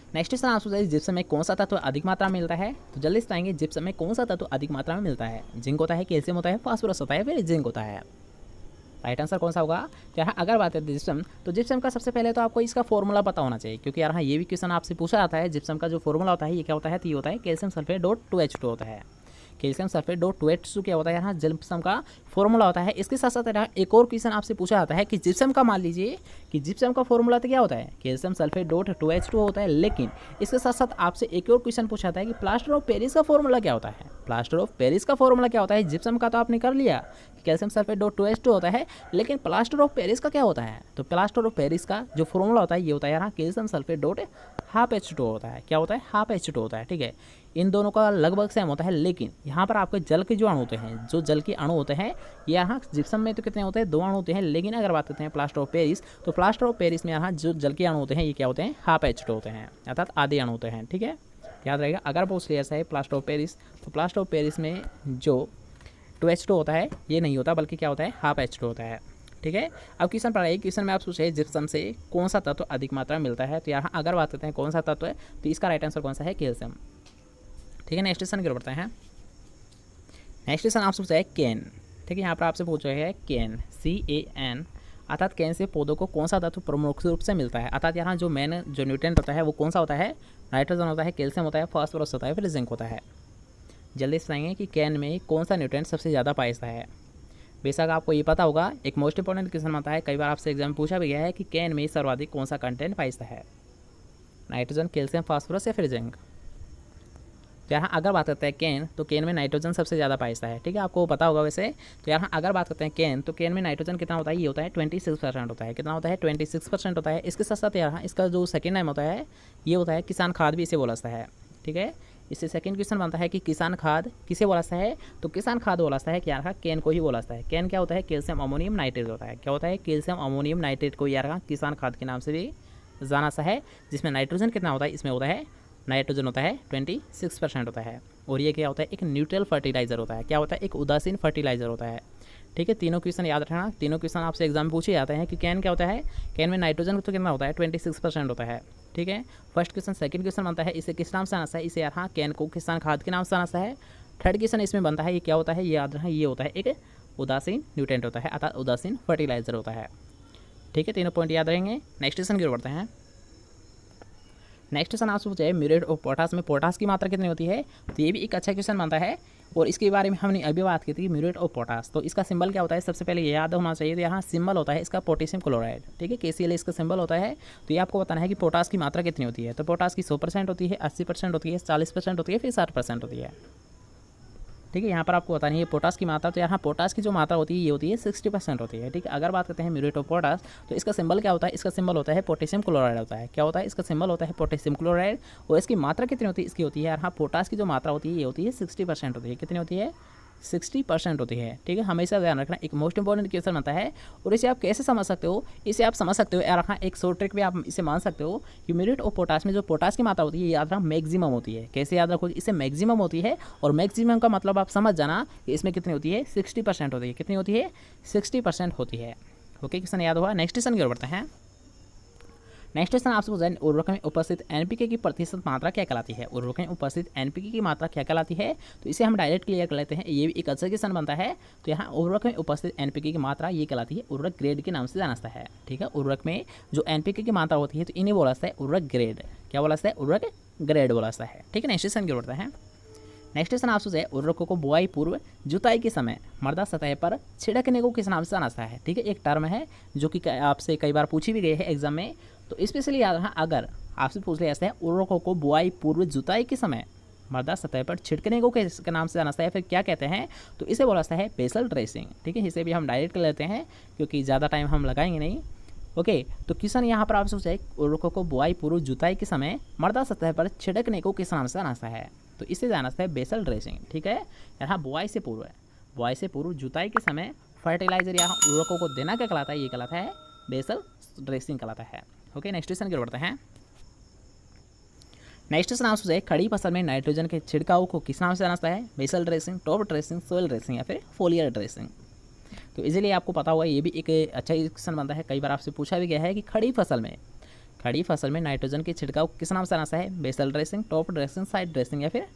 नेक्स्ट क्वेश्चन आपसे पूछा है जिप्सम में कौन सा तत्व अधिक मात्रा में मिलता है। तो जल्दी से आएंगे जिप्सम में कौन सा तत्व अधिक मात्रा में मिलता है, जिंक होता है, कैल्शियम होता है, फास्फोरस होता है, फिर जिंक होता है। राइट आंसर कौन सा होगा। तो यहाँ अगर बात है जिप्सम, तो जिप्सम का सबसे पहले तो आपको इसका फॉर्मूला पता होना चाहिए, क्योंकि यार हाँ ये भी क्वेश्चन आपसे पूछा जाता है। जिप्सम का जो फॉर्मूला होता है ये क्या होता है, तो ये होता है कैल्शियम सल्फेट .2H2 होता है। कैल्शियम सल्फेट डॉट 2H2 क्या होता है यहाँ जिप्सम का फॉर्मूला होता है। इसके साथ साथ यहाँ एक और क्वेश्चन आपसे पूछा जाता है कि जिप्सम का मान लीजिए कि जिप्सम का फॉर्मूला तो क्या होता है कैल्शियम सल्फेट डॉट 2H2 होता है, लेकिन इसके साथ साथ आपसे एक और क्वेश्चन पूछा जाता है कि प्लास्टर ऑफ पेरिस का फॉर्मूला क्या होता है। प्लास्टर ऑफ पेरिस का फॉर्मूला क्या होता है। जिप्सम का तो आपने कर लिया कैल्शियम सल्फेट डॉट 2H2 होता है, लेकिन प्लास्टर ऑफ पेरिस का क्या होता है। तो प्लास्टर ऑफ पेरिस का जो फॉर्मूला होता है ये होता है यहाँ calcium sulphate dot half H2 होता है। क्या होता है हाफ H2 होता है। ठीक है, इन दोनों का लगभग सेम होता है, लेकिन यहाँ पर आपके जल के जो अणु होते हैं, जो जल के अणु होते हैं यहाँ जिप्सम में तो कितने होते हैं 2 अणु होते हैं, लेकिन अगर बात करते हैं प्लास्टर ऑफ पेरिस तो प्लास्टर ऑफ पेरिस में यहाँ जो जल के अणु होते हैं ये क्या होते हैं हाफ H2 होते हैं, अर्थात आधे अणु होते हैं। ठीक है, याद रहेगा। अगर पूछ लिया ऐसा है प्लास्टर ऑफ पेरिस तो प्लास्टर ऑफ पेरिस में जो 2H2 होता है ये नहीं होता, बल्कि क्या होता है हाफ H2 होता है। ठीक है, अब क्वेश्चन पढ़ाइए। क्वेश्चन में आप पूछे जिप्सम से कौन सा तत्व अधिक मात्रा में मिलता है, तो यहाँ अगर बात करते हैं कौन सा तत्व है तो इसका राइट आंसर कौन सा है कैल्शियम। ठीक है, नेक्स्ट क्वेश्चन की ओर बढ़ते हैं। नेक्स्ट क्वेश्चन आपसे पूछा है कैन। ठीक है, यहाँ पर आपसे पूछा है कैन CAN, अर्थात कैन से पौधों को कौन सा तत्व प्रमुख रूप से मिलता है। अर्थात यहाँ जो मेन जो न्यूट्रिएंट होता है वो कौन सा होता है, नाइट्रोजन होता है, कैल्शियम होता है, फास्फोरस होता है, फिर जिंक होता है। जल्दी से बताएंगे कि कैन में कौन सा न्यूट्रिएंट सबसे ज़्यादा पाया जाता है। बेशक आपको ये पता होगा, एक मोस्ट इंपॉर्टेंट क्वेश्चन आता है, कई बार आपसे एग्जाम में पूछा भी गया है कि कैन में सर्वाधिक कौन सा कंटेंट पाया जाता है, नाइट्रोजन, कैल्शियम, फास्फोरस या फिर जिंक। तो यहाँ अगर बात करते हैं कैन तो कैन में नाइट्रोजन सबसे ज़्यादा पाया जाता है। ठीक है, आपको पता होगा वैसे। तो यहाँ अगर बात करते हैं कैन तो कैन में नाइट्रोजन कितना होता है, ये होता है 26% होता है। कितना होता है 26% होता है। इसके साथ साथ यहाँ इसका जो सेकेंड नाम होता है ये होता है किसान खाद भी इसे बोला जाता है। ठीक है, इससे सेकंड क्वेश्चन बनता है कि किसान खाद किसे बोला जाता है, तो किसान खाद बोला जाता है कि यार कैन को ही बोला जाता है। कैन क्या होता है कैल्शियम अमोनियम नाइट्रेट होता है। क्या होता है कैल्शियम अमोनियम नाइट्रेट को यार किसान खाद के नाम से भी जाना सा है, जिसमें नाइट्रोजन कितना होता है, इसमें होता है नाइट्रोजन होता है 26% होता है। और ये क्या होता है एक न्यूट्रल फर्टिलाइजर होता है। क्या होता है एक उदासीन फर्टिलाइजर होता है। ठीक है, तीनों क्वेश्चन याद रखना, तीनों क्वेश्चन आपसे एग्जाम में पूछे जाते हैं कि कैन क्या होता है। कैन में नाइट्रोजन तो कितना होता है 26% होता है। ठीक है, फर्स्ट क्वेश्चन। सेकंड क्वेश्चन बनता है इसे किस नाम से आना है, इसे यहाँ कैन को किसान खाद के नाम से आना है। थर्ड क्वेश्चन इसमें बनता है ये क्या होता है, ये याद रखना, ये होता है एक उदासीन न्यूट्रिएंट होता है, अर्थात उदासीन फर्टिलाइजर होता है। ठीक है, तीनों पॉइंट याद रहेंगे। नेक्स्ट क्वेश्चन की ओर बढ़ते हैं। नेक्स्ट क्वेश्चन आपसे पूछा है म्यूरेट ऑफ पोटास में पोटास की मात्रा कितनी होती है, तो ये भी एक अच्छा क्वेश्चन बनता है और इसके बारे में हमने अभी बात की थी म्यूरेट ऑफ पोटास। तो इसका सिंबल क्या होता है सबसे पहले ये याद होना चाहिए। तो यहाँ सिंबल होता है इसका पोटेशियम क्लोराइड। ठीक है, KCl इसका सिंबल होता है। तो ये आपको बताना है कि पोटास की मात्रा कितनी होती है। तो पोटास की 100% होती है, 80% होती है, 40% होती है, फिर 60% होती है। ठीक है, यहाँ पर आपको बतानी है पोटास की मात्रा। तो यहाँ पोटास की जो मात्रा होती है ये होती है 60% होती है। ठीक है, अगर बात करते हैं म्यूरेट ऑफ पोटास तो इसका सिंबल क्या होता है, इसका सिंबल होता है पोटेशियम क्लोराइड होता है। क्या होता है इसका सिंबल होता है पोटेशियम क्लोराइड। और इसकी मात्रा कितनी होती है, इसकी होती है यहाँ पोटास की जो मात्रा होती है ये होती है 60% होती है। कितनी होती है 60% होती है। ठीक है, हमेशा ध्यान रखना, एक मोस्ट इंपॉर्टेंट क्वेश्चन बनता है। और इसे आप कैसे समझ सकते हो, इसे आप समझ सकते हो यार हाँ एक शॉर्ट ट्रिक भी आप इसे मान सकते हो कि म्यूरेट ऑफ पोटास में जो पोटास की मात्रा होती है याद रखना मैक्सिमम होती है। कैसे याद रखोगे, इससे मैक्सिमम होती है और मैक्सिमम का मतलब आप समझ जाना कि इसमें कितनी होती है 60% होती है। कितनी होती है 60% होती है। ओके, क्वेश्चन याद हुआ। नेक्स्ट क्वेश्चन की ओर बढ़ते हैं। नेक्स्ट क्वेश्चन आपसे पूछा है उर्वरक में उपस्थित NPK की प्रतिशत मात्रा क्या कहलाती है। उर्वरक में उपस्थित NPK की मात्रा क्या कहलाती है, तो इसे हम डायरेक्ट क्लियर कर लेते हैं। ये भी एक अच्छा क्वेश्चन बनता है। तो यहाँ उर्वरक में उपस्थित NPK की मात्रा ये कहलाती है उर्वरक ग्रेड के नाम से जाना जाता है। ठीक है, उर्वरक में जो NPK की मात्रा होती है तो इन्हें बोला जाता है उर्वरक ग्रेड। क्या बोला जाता है उर्वरक ग्रेड बोला जाता है। ठीक है, नेक्स्ट क्वेश्चन की ओर बढ़ते हैं। नेक्स्ट क्वेश्चन आपसे है उर्वरकों को बुआई पूर्व जुताई के समय मृदा सतह पर छिड़कने को किस नाम से जाना जाता है। ठीक है, एक टर्म है जो कि आपसे कई बार पूछी भी गई है एग्जाम में। तो स्पेशली याद रखना, अगर आपसे पूछ लिया जाता है उर्वरकों को बुआई पूर्व जुताई के समय मृदा सतह पर छिड़कने को किसके नाम से जाना जाता है, फिर क्या कहते हैं, तो इसे बोला जाता है बेसल ड्रेसिंग। ठीक है, इसे भी हम डायरेक्ट कर लेते हैं क्योंकि ज़्यादा टाइम हम लगाएंगे नहीं। ओके, तो किसान यहाँ पर आपसे पूछा है उर्वरकों को बुआई पूर्व जुताई के समय मृदा सतह पर छिड़कने को किस नाम से जाना जाता है, तो इससे जाना जाता है बेसल ड्रेसिंग। ठीक है, यहाँ बुआई से पूर्व जुताई के समय फर्टिलाइजर यहाँ उर्वरकों को देना क्या कहलाता है, ये कहलाता है बेसल ड्रेसिंग कहलाता है। ओके, नेक्स्ट क्वेश्चन की ओर बढ़ते हैं। नेक्स्ट क्वेश्चन आपसे है खड़ी फसल में नाइट्रोजन के छिड़काव को किस नाम से जाना जाता है, basal dressing, top dressing, soil dressing या फिर फोलियर ड्रेसिंग। तो इजीली आपको पता होगा, ये भी एक अच्छा क्वेश्चन बनता है। कई बार आपसे पूछा भी गया है कि खड़ी फसल में नाइट्रोजन के छिड़काव किस नाम से जाना जाता है, basal dressing, top dressing, side dressing या फिर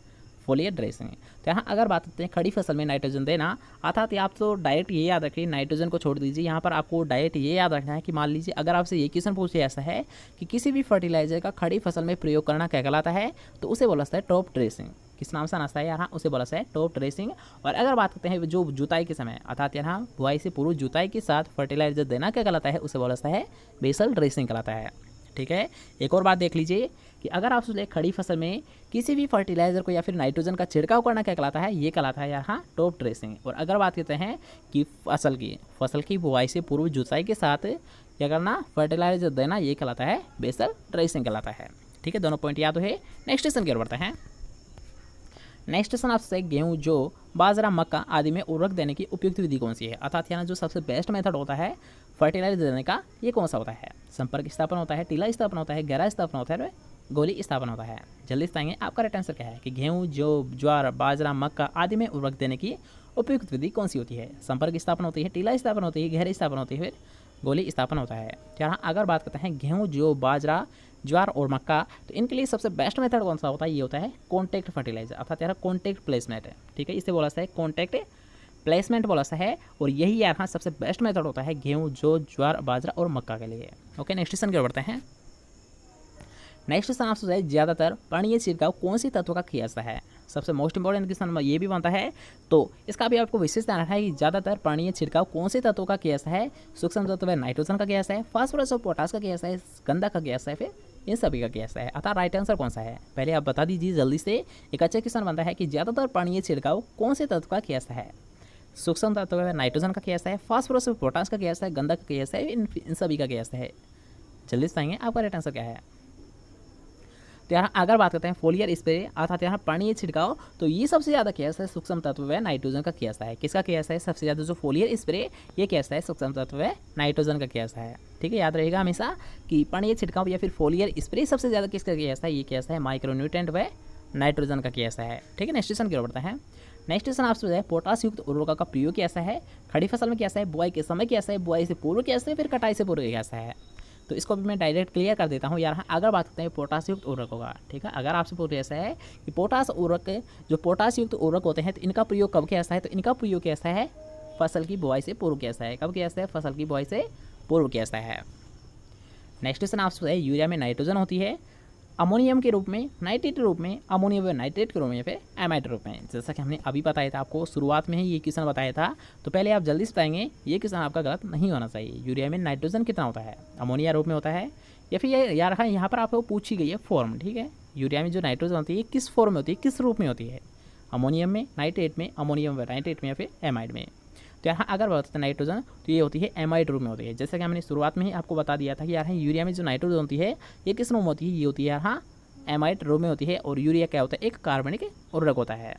फोलियर ड्रेसिंग। तो यहाँ अगर बात करते हैं खड़ी फसल में नाइट्रोजन देना, अर्थात आप तो डायरेक्ट ये याद रखिए, नाइट्रोजन को छोड़ दीजिए। यहाँ पर आपको डायरेक्ट ये याद रखना है कि मान लीजिए अगर आपसे ये क्वेश्चन पूछे ऐसा है कि किसी भी फर्टिलाइजर का खड़ी फसल में प्रयोग करना क्या कहलाता है, तो उसे बोला जाता है टॉप ड्रेसिंग। किस नाम से आना है यहाँ, उसे बोला है टॉप ड्रेसिंग। और अगर बात करते हैं जो जुताई के समय अर्थात यहाँ बुआई से पूर्व जुताई के साथ फर्टिलाइजर देना क्या कहलाता है, उसे बोला है बेसल ड्रेसिंग कहलाता है। ठीक है, एक और बात देख लीजिए कि अगर आप सोचे खड़ी फसल में किसी भी फर्टिलाइजर को या फिर नाइट्रोजन का छिड़काव करना क्या कहलाता है, ये कहलाता है यहाँ टॉप ड्रेसिंग। और अगर बात करते हैं कि फसल की बुआई से पूर्व जुताई के साथ क्या करना, फर्टिलाइजर देना, ये कहलाता है बेसल ड्रेसिंग कहलाता है। ठीक है, दोनों पॉइंट याद है। नेक्स्ट क्वेश्चन की ओर बढ़ते हैं। नेक्स्ट क्वेश्चन आपसे गेहूं, जो बाजरा, मक्का आदि में उर्वरक देने की उपयुक्त विधि कौन सी है, अर्थात यहाँ जो सबसे बेस्ट मेथड होता है फर्टिलाइजर देने का, ये कौन सा होता है। संपर्क स्थापन होता है, टीला स्थापन होता है, गहरा स्थापन होता है, गोली स्थापन होता है। जल्दी से बताएंगे आपका राइट आंसर क्या है कि गेहूं, जो ज्वार, बाजरा, मक्का आदि में उर्वरक देने की उपयुक्त विधि कौन सी होती है। संपर्क स्थापन होती है, टीला स्थापन होती है, गहरी स्थापन होती है, फिर गोली स्थापन होता है। यहाँ अगर बात करते हैं गेहूं, जो बाजरा, ज्वार और मक्का, तो इनके लिए सबसे बेस्ट मेथड कौन सा होता है, ये होता है कॉन्टैक्ट फर्टिलाइजर अर्थात यार कॉन्टैक्ट प्लेसमेंट है। ठीक है, इसे बोला है कॉन्टैक्ट प्लेसमेंट बोला सा है, और यही यहाँ सबसे बेस्ट मेथड होता है गेहूं, जो ज्वार, बाजरा और मक्का के लिए। ओके, नेक्स्ट क्वेश्चन की ओर बढ़ते हैं। नेक्स्ट क्वेश्चन आपसे ज़्यादातर पानीय छिड़काव कौन सी तत्व का किया जाता है। सबसे मोस्ट इंपॉर्टेंट क्वेश्चन ये भी बनता है, तो इसका भी आपको विशेष ध्यान रखना है कि ज़्यादातर पानीय छिड़काव कौन से तत्वों का किया जाता है। सूक्ष्म तत्व है नाइट्रोजन का किया जाता है, फास्फोरस और पोटास का किया जाता है, गंधक का किया जाता है, फिर इन सभी का किया जाता है। अतः राइट आंसर कौन सा है, पहले आप बता दीजिए जल्दी से। एक अच्छा क्वेश्चन बनता है कि ज़्यादातर पानीय छिड़काव कौन से तत्व का किया जाता है। सूक्ष्म तत्व है नाइट्रोजन का किया जाता है, फास्फोरस और पोटास का किया जाता है, गंधक का किया जाता है, इन सभी का किया जाता है। जल्दी से बताएंगे आपका राइट आंसर क्या है। तो यहाँ अगर बात करते हैं फोलियर स्प्रे अर्थात यहाँ पानी छिड़काव, तो ये सबसे ज़्यादा किया जाता है सूक्ष्म तत्व है नाइट्रोजन का किया जाता है। किसका किया जाता है सबसे ज़्यादा, जो फोलियर स्प्रे ये किया जाता है सूक्ष्म तत्व है नाइट्रोजन का किया जाता है। ठीक है, याद रहेगा हमेशा कि पानी छिड़काव या फिर फोलियर स्प्रे सबसे ज़्यादा किसका किया जाता है, ये किया जाता है माइक्रोन्यूट्रेंट व नाइट्रोजन का किया जाता है। ठीक है, नेक्स्ट क्वेश्चन की ओर बढ़ता है। नेक्स्ट क्वेश्चन आपसे पोटास युक्त उर्वरक का प्रयोग कैसा है, खड़ी फसल में कैसा है, बुआई के समय कैसा है, बुआई से पूर्व कैसा है, फिर कटाई से पूर्व कैसा है। तो इसको भी मैं डायरेक्ट क्लियर कर देता हूँ यार। अगर बात करते हैं पोटास युक्त उर्वरक होगा, ठीक है, अगर आपसे पूछ ऐसा है कि पोटास उर्वरक, जो पोटास युक्त उर्वरक होते हैं, तो इनका प्रयोग कब किया जाता है, तो इनका प्रयोग कैसा है फसल की बुआई से पूर्व किया जाता है। कब किया जाता है, फसल की बुआई से पूर्व किया जाता है। नेक्स्ट क्वेश्चन आपसे यूरिया में नाइट्रोजन होती है अमोनियम के रूप में, नाइट्रेट के रूप में, अमोनियम व नाइट्रेट के रूप में, या फिर एमाइड रूप में। जैसा कि हमने अभी बताया था आपको, शुरुआत में ही ये क्वेश्चन बताया था, तो पहले आप जल्दी से बताएंगे ये क्वेश्चन आपका गलत नहीं होना चाहिए। यूरिया में नाइट्रोजन कितना होता है, अमोनिया रूप में होता है, या फिर ये यार यहाँ पर आपको पूछी गई है फॉर्म। ठीक है, यूरिया में जो नाइट्रोजन होती है किस फॉर्म में होती है, किस रूप में होती है, अमोनियम में, नाइट्रेट में, अमोनियम व नाइट्रेट में, या फिर एमाइड में। तो यहाँ अगर बात करते हैं नाइट्रोजन, तो ये होती है एमाइड रूप में होती है। जैसा कि हमने शुरुआत में ही आपको बता दिया था कि यार यूरिया में जो नाइट्रोजन होती है ये किस रूप में होती है, ये होती है यहाँ एमाइड रूप में होती है। और यूरिया क्या होता है, एक कार्बनिक उर्वरक होता है।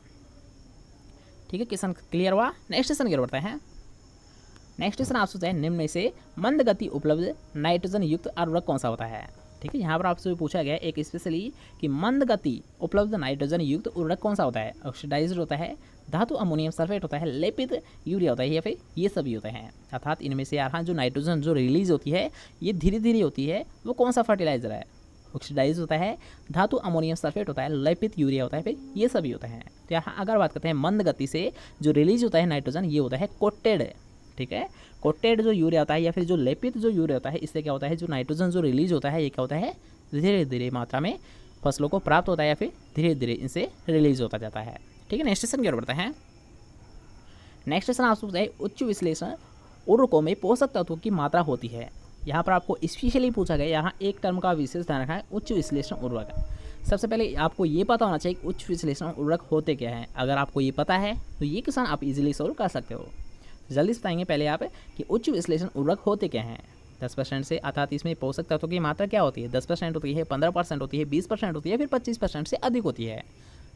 ठीक है, क्वेश्चन क्लियर हुआ। नेक्स्ट क्वेश्चन क्लियर बढ़ता है। नेक्स्ट क्वेश्चन आपसे है निम्न में से मंद गति उपलब्ध नाइट्रोजन युक्त उर्वरक कौन सा होता है। ठीक है, यहाँ पर आपसे पूछा गया एक स्पेशली कि मंद गति उपलब्ध नाइट्रोजन युक्त उर्वरक कौन सा होता है। ऑक्सीडाइज्ड होता है, धातु अमोनियम सल्फेट होता है, लेपित यूरिया होता है, या फिर ये सभी होते हैं। अर्थात इनमें से यहाँ जो नाइट्रोजन जो रिलीज होती है ये धीरे धीरे होती है, वो कौन सा फर्टिलाइजर है, ऑक्सीडाइज होता है, धातु अमोनियम सल्फेट होता है, लेपित यूरिया होता है, फिर ये सभी होते हैं। तो यहाँ अगर बात करते हैं मंद गति से जो रिलीज होता है नाइट्रोजन, ये होता है कोटेड। ठीक है, कोटेड जो यूरिया होता है या फिर जो लेपित जो यूरिया होता है, इससे क्या होता है जो नाइट्रोजन जो रिलीज होता है ये क्या होता है धीरे धीरे मात्रा में फसलों को प्राप्त होता है, या फिर धीरे धीरे इनसे रिलीज होता जाता है। ठीक है, नेक्स्ट क्वेश्चन की ओर बढ़ते हैं। नेक्स्ट क्वेश्चन आपसे पूछा है उच्च विश्लेषण उर्वरकों में पोषक तत्वों की मात्रा होती है। यहाँ पर आपको स्पेशली पूछा गया, यहाँ एक टर्म का विशेष ध्यान रखना है, उच्च विश्लेषण उर्वरक। सबसे पहले आपको ये पता होना चाहिए कि उच्च विश्लेषण उर्वरक होते क्या हैं। अगर आपको ये पता है तो ये क्वेश्चन आप इजीली सोल्व कर सकते हो। जल्दी से बताएंगे पहले आप कि उच्च विश्लेषण उर्वरक होते क्या हैं। 10% से अर्थात इसमें पोषक तत्वों की मात्रा क्या होती है, 10% होती है, 15% होती है, 20% होती है, फिर 25% से अधिक होती है।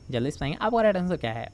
जल्दी से बताएंगे आपका राइट आंसर क्या है।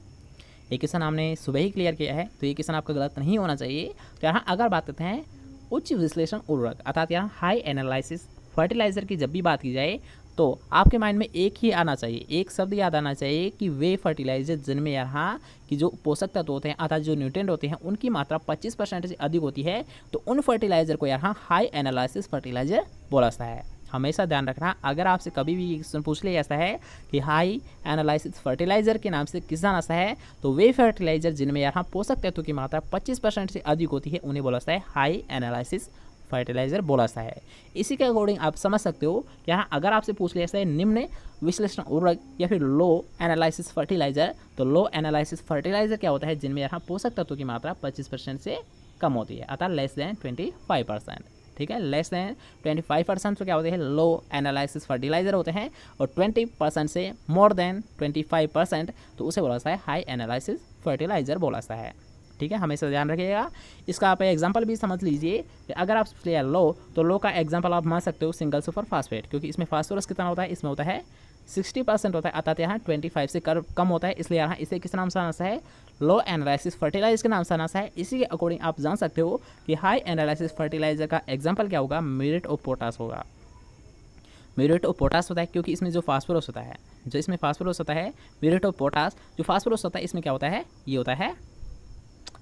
ये क्वेश्चन हमने सुबह ही क्लियर किया है, तो ये क्वेश्चन आपका गलत नहीं होना चाहिए। तो यहाँ अगर बात करते हैं उच्च विश्लेषण उर्वरक अर्थात यहाँ हाई एनालिसिस फर्टिलाइजर की जब भी बात की जाए तो आपके माइंड में एक ही आना चाहिए, एक शब्द याद आना चाहिए कि वे फर्टिलाइजर जिनमें यहाँ की जो पोषक तत्व होते हैं अर्थात जो न्यूट्रिएंट होते हैं उनकी मात्रा 25% से अधिक होती है, तो उन फर्टिलाइजर को यहाँ हाई एनालिसिस फर्टिलाइजर बोला जाता है। हमेशा ध्यान रखना, अगर आपसे कभी भी क्वेश्चन पूछ लिया जाता है कि हाई एनालिसिस फर्टिलाइजर के नाम से किस जाना सा है, तो वे फर्टिलाइजर जिनमें यहाँ पोषक तत्वों की मात्रा 25% से अधिक होती है उन्हें बोला जाता है हाई एनालिसिस फर्टिलाइजर बोला जाता है। इसी के अकॉर्डिंग आप समझ सकते हो यहाँ अगर आपसे पूछ लिया जाए निम्न विश्लेषण उर्वरक या फिर लो एनालिसिस फर्टिलाइजर, तो लो एनालिसिस फर्टिलाइजर क्या होता है जिनमें यहाँ पोषक तत्वों की मात्रा 25% से कम होती है, अर्थात लेस देन 25%। ठीक है, लेस देन 25% तो क्या होते हैं लो एनालिसिस फर्टिलाइजर होते हैं, और 20% से मोर देन 25% तो उसे बोला जाता है हाई एनालिसिस फर्टिलाइजर बोला जाता है। ठीक है, हमेशा ध्यान रखिएगा। इसका आप एग्जांपल भी समझ लीजिए कि अगर आप लो तो लो का एग्जांपल आप मान सकते हो सिंगल सुपर फास्फेट, क्योंकि इसमें फास्फोरस कितना होता है, इसमें होता है 60% होता है, अर्थात यहाँ 25 से कम होता है, इसलिए यहाँ इसे किस नाम से आना है, लो एनालिसिस फर्टिलाइजर के नाम से आना है। इसी के अकॉर्डिंग आप जान सकते हो कि हाई एनालिसिस फर्टिलाइजर का एग्जाम्पल क्या होगा, म्यूरेट ऑफ पोटास होगा। म्यूरेट ऑफ पोटास होता है क्योंकि इसमें जो फास्फोरस होता है, जो इसमें फास्फोरस होता है, म्यूरेट ऑफ पोटास जो फास्फोरस होता है इसमें क्या होता है, ये होता है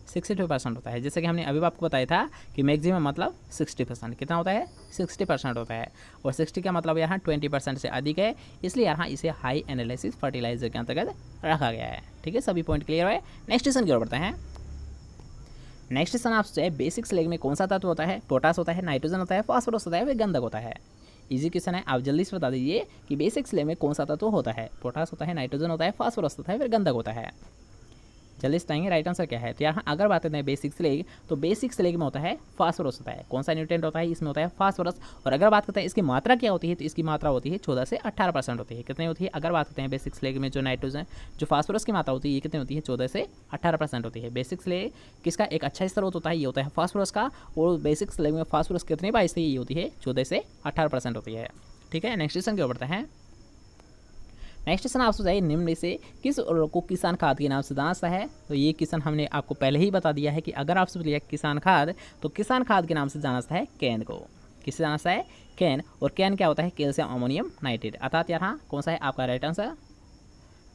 62% होता है। जैसे कि हमने अभी आपको बताया था कि मैक्सिमम मतलब 60%, कितना होता है 60% होता है, और 60 का मतलब यहाँ 20% से अधिक है, इसलिए यहाँ इसे हाई एनालिसिस फर्टिलाइजर के अंतर्गत रखा गया है। ठीक है, सभी पॉइंट क्लियर है। नेक्स्ट क्वेश्चन की ओर बढ़ते हैं। नेक्स्ट क्वेश्चन आपसे बेसिक स्लैग में कौन सा तत्व होता है, पोटास होता है, नाइट्रोजन होता है, फास्फोरस होता है, वे गंधक होता है। इजी क्वेश्चन है, आप जल्दी से बता दीजिए कि बेसिक स्लैग में कौन सा तत्व होता है, पोटास होता है, नाइट्रोजन होता है, फास्फोरस होता है, फिर गंधक होता है। जल्दी से बताएंगे राइट आंसर क्या है। तो यहाँ अगर बात करते हैं बेसिक स्लैग, तो बेसिक स्लैग में होता है फास्फोरस होता है। कौन सा न्यूट्रिएंट होता है, इसमें होता है फास्फोरस। और अगर बात करते हैं इसकी मात्रा क्या होती है, तो इसकी मात्रा होती है 14 से 18% होती है। कितनी होती है, अगर बात करते हैं बेसिक स्लैग में जो नाइट्रोजन जो फास्फोरस की मात्रा होती है, ये कितनी होती है 14 से 18% होती है। बेसिक स्लैग किसका एक अच्छा स्रोत होता है, ये होता है फास्फोरस का, और बेसिक स्लैग में फास्फोरस कितनी पाई से ये होती है 14 से 18% होती है। ठीक है, नेक्स्ट क्वेश्चन की ओर बढ़ते हैं। नेक्स्ट क्वेश्चन आपसे चाहिए निम्न में से किस उर्वरक को किसान खाद के नाम से जाना जाता है। तो ये क्वेश्चन हमने आपको पहले ही बता दिया है कि अगर आपसे बोलिए किसान खाद, तो किसान खाद के नाम से जाना जाता है कैन को। किससे जाना जाता है, कैन। और कैन क्या होता है, कैल्शियम अमोनियम नाइट्रेट, अर्थात यहाँ कौन सा है आपका राइट आंसर।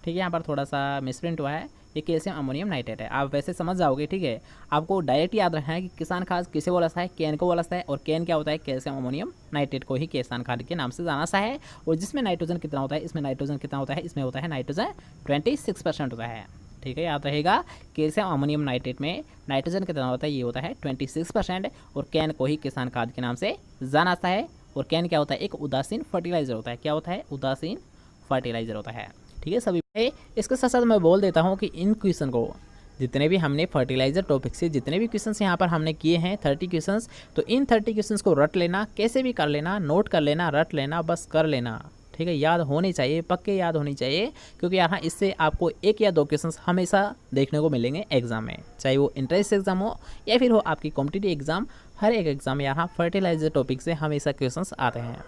ठीक है, यहाँ पर थोड़ा सा मिसप्रिंट हुआ है, ये कैल्शियम अमोनियम नाइट्रेट है, आप वैसे समझ जाओगे। ठीक है, आपको डायरेक्ट याद रखना है कि किसान खाद किसे बोला जाता है, कैन को बोला जाता है, और कैन क्या होता है, कैल्शियम अमोनियम नाइट्रेट को ही किसान खाद के नाम से जाना सा है। और जिसमें नाइट्रोजन कितना होता है, इसमें नाइट्रोजन कितना होता है, इसमें होता है नाइट्रोजन 26% होता है। ठीक है, याद रहेगा कैल्शियम अमोनियम नाइट्रेट में नाइट्रोजन कितना होता है, ये होता है 26%, और कैन को ही किसान खाद के नाम से जाना जाता है। और कैन क्या होता है, एक उदासीन फर्टिलाइजर होता है। क्या होता है, उदासीन फर्टिलाइजर होता है। ठीक है, सभी इसके साथ साथ मैं बोल देता हूँ कि इन क्वेश्चन को जितने भी हमने फर्टिलाइजर टॉपिक से जितने भी क्वेश्चंस यहाँ पर हमने किए हैं 30 क्वेश्चंस, तो इन 30 क्वेश्चंस को रट लेना, कैसे भी कर लेना, नोट कर लेना, रट लेना, बस कर लेना। ठीक है, याद होनी चाहिए, पक्के याद होनी चाहिए, क्योंकि यहाँ इससे आपको 1 या 2 क्वेश्चंस हमेशा देखने को मिलेंगे एग्जाम में, चाहे वो इंट्रेंस एग्जाम हो या फिर हो आपकी कॉम्पिटिटिव एग्जाम। हर एक एग्जाम में यहाँ फर्टिलाइजर टॉपिक से हमेशा क्वेश्चंस आते हैं,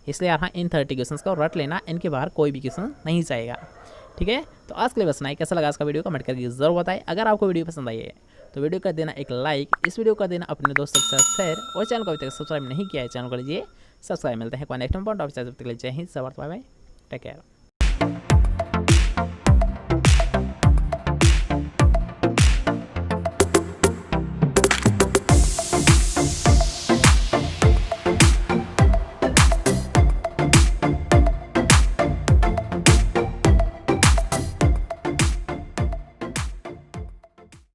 इसलिए यहाँ इन 30 क्वेश्चंस को रट लेना, इनके बाहर कोई भी क्वेश्चन नहीं जाएगा। ठीक है, तो आज के लिए बस इतना ही। कैसा लगा इसका वीडियो कमेंट करके जरूर बताएं। अगर आपको वीडियो पसंद आई है तो वीडियो कर देना एक लाइक, इस वीडियो कर देना अपने दोस्तों के साथ शेयर, और चैनल को अभी तक सब्सक्राइब नहीं किया है चैनल को लीजिए सब्सक्राइब। मिलते हैं नेक्स्ट पॉइंट ऑफ जय हिंद, टेक केयर।